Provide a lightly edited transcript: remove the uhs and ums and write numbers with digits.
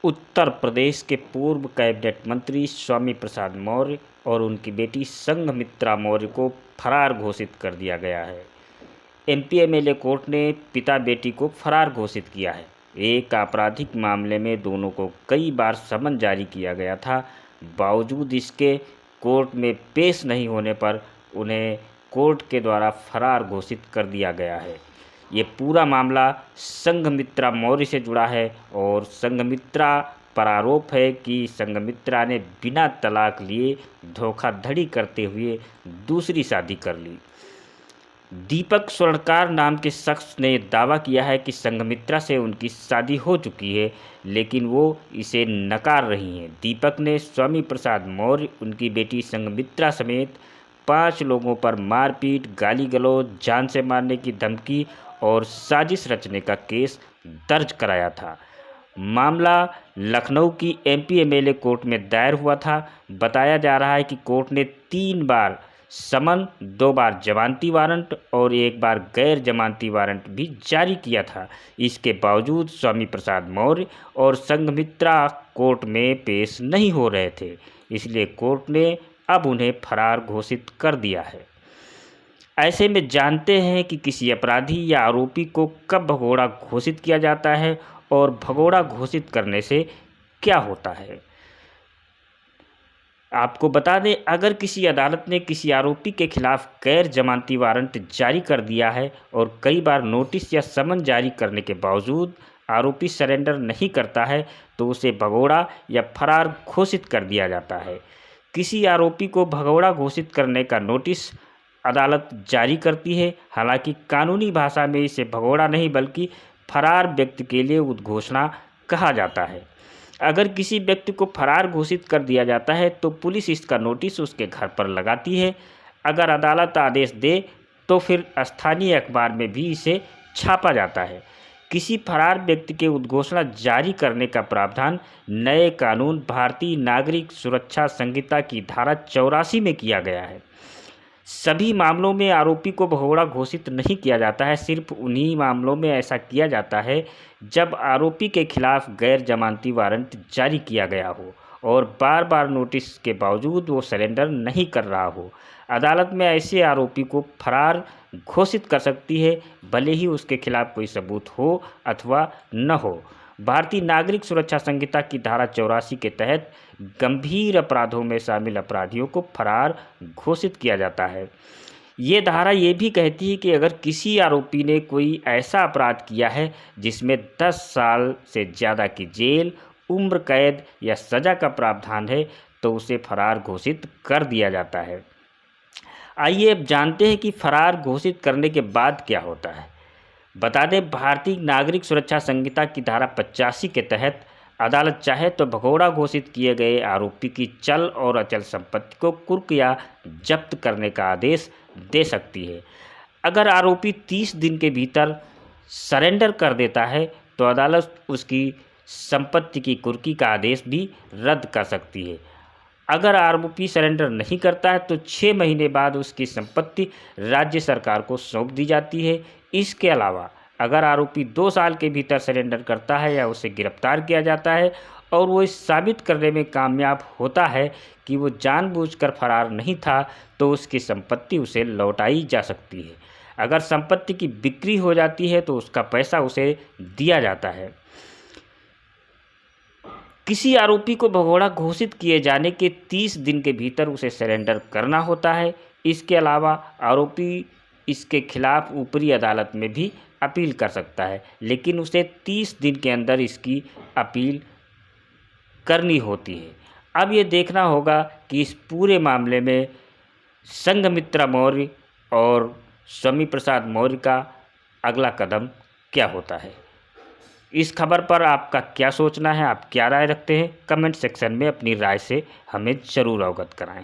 उत्तर प्रदेश के पूर्व कैबिनेट मंत्री स्वामी प्रसाद मौर्य और उनकी बेटी संघमित्रा मौर्य को फरार घोषित कर दिया गया है। एमपी एमएलए कोर्ट ने पिता बेटी को फरार घोषित किया है। एक आपराधिक मामले में दोनों को कई बार समन जारी किया गया था। बावजूद इसके कोर्ट में पेश नहीं होने पर उन्हें कोर्ट के द्वारा फरार घोषित कर दिया गया है। ये पूरा मामला संघमित्रा मौर्य से जुड़ा है और संघमित्रा पर आरोप है कि संघमित्रा ने बिना तलाक लिए धोखाधड़ी करते हुए दूसरी शादी कर ली। दीपक स्वर्णकार नाम के शख्स ने दावा किया है कि संघमित्रा से उनकी शादी हो चुकी है, लेकिन वो इसे नकार रही हैं। दीपक ने स्वामी प्रसाद मौर्य, उनकी बेटी संघमित्रा समेत 5 लोगों पर मारपीट, गाली गलौज, जान से मारने की धमकी और साजिश रचने का केस दर्ज कराया था। मामला लखनऊ की एमपी एमएलए कोर्ट में दायर हुआ था। बताया जा रहा है कि कोर्ट ने 3 बार समन, 2 बार जमानती वारंट और 1 बार गैर जमानती वारंट भी जारी किया था। इसके बावजूद स्वामी प्रसाद मौर्य और संघमित्रा कोर्ट में पेश नहीं हो रहे थे, इसलिए कोर्ट ने अब उन्हें फरार घोषित कर दिया है। ऐसे में जानते हैं कि किसी अपराधी या आरोपी को कब भगोड़ा घोषित किया जाता है और भगोड़ा घोषित करने से क्या होता है। आपको बता दें, अगर किसी अदालत ने किसी आरोपी के खिलाफ गैर जमानती वारंट जारी कर दिया है और कई बार नोटिस या समन जारी करने के बावजूद आरोपी सरेंडर नहीं करता है, तो उसे भगोड़ा या फरार घोषित कर दिया जाता है। किसी आरोपी को भगोड़ा घोषित करने का नोटिस अदालत जारी करती है। हालांकि कानूनी भाषा में इसे भगोड़ा नहीं बल्कि फरार व्यक्ति के लिए उद्घोषणा कहा जाता है। अगर किसी व्यक्ति को फरार घोषित कर दिया जाता है तो पुलिस इसका नोटिस उसके घर पर लगाती है। अगर अदालत आदेश दे तो फिर स्थानीय अखबार में भी इसे छापा जाता है। किसी फरार व्यक्ति के उद्घोषणा जारी करने का प्रावधान नए कानून भारतीय नागरिक सुरक्षा संहिता की धारा 84 में किया गया है। सभी मामलों में आरोपी को भगोड़ा घोषित नहीं किया जाता है। सिर्फ उन्हीं मामलों में ऐसा किया जाता है जब आरोपी के खिलाफ गैर जमानती वारंट जारी किया गया हो और बार बार नोटिस के बावजूद वो सरेंडर नहीं कर रहा हो। अदालत में ऐसे आरोपी को फरार घोषित कर सकती है, भले ही उसके खिलाफ कोई सबूत हो अथवा न हो। भारतीय नागरिक सुरक्षा संहिता की धारा 84 के तहत गंभीर अपराधों में शामिल अपराधियों को फरार घोषित किया जाता है। ये धारा ये भी कहती है कि अगर किसी आरोपी ने कोई ऐसा अपराध किया है जिसमें 10 साल से ज़्यादा की जेल, उम्र कैद या सज़ा का प्रावधान है तो उसे फरार घोषित कर दिया जाता है। आइए अब जानते हैं कि फरार घोषित करने के बाद क्या होता है। बता दें, भारतीय नागरिक सुरक्षा संहिता की धारा 85 के तहत अदालत चाहे तो भगोड़ा घोषित किए गए आरोपी की चल और अचल संपत्ति को कुर्क या जब्त करने का आदेश दे सकती है। अगर आरोपी 30 दिन के भीतर सरेंडर कर देता है तो अदालत उसकी संपत्ति की कुर्की का आदेश भी रद्द कर सकती है। अगर आरोपी सरेंडर नहीं करता है तो 6 महीने बाद उसकी संपत्ति राज्य सरकार को सौंप दी जाती है। इसके अलावा अगर आरोपी 2 साल के भीतर सरेंडर करता है या उसे गिरफ्तार किया जाता है और वो इस साबित करने में कामयाब होता है कि वो जानबूझकर फरार नहीं था, तो उसकी संपत्ति उसे लौटाई जा सकती है। अगर संपत्ति की बिक्री हो जाती है तो उसका पैसा उसे दिया जाता है। किसी आरोपी को भगोड़ा घोषित किए जाने के 30 दिन के भीतर उसे सरेंडर करना होता है। इसके अलावा आरोपी इसके खिलाफ ऊपरी अदालत में भी अपील कर सकता है, लेकिन उसे 30 दिन के अंदर इसकी अपील करनी होती है। अब ये देखना होगा कि इस पूरे मामले में संघमित्रा मौर्य और स्वामी प्रसाद मौर्य का अगला कदम क्या होता है। इस खबर पर आपका क्या सोचना है, आप क्या राय रखते हैं? कमेंट सेक्शन में अपनी राय से हमें ज़रूर अवगत कराएं।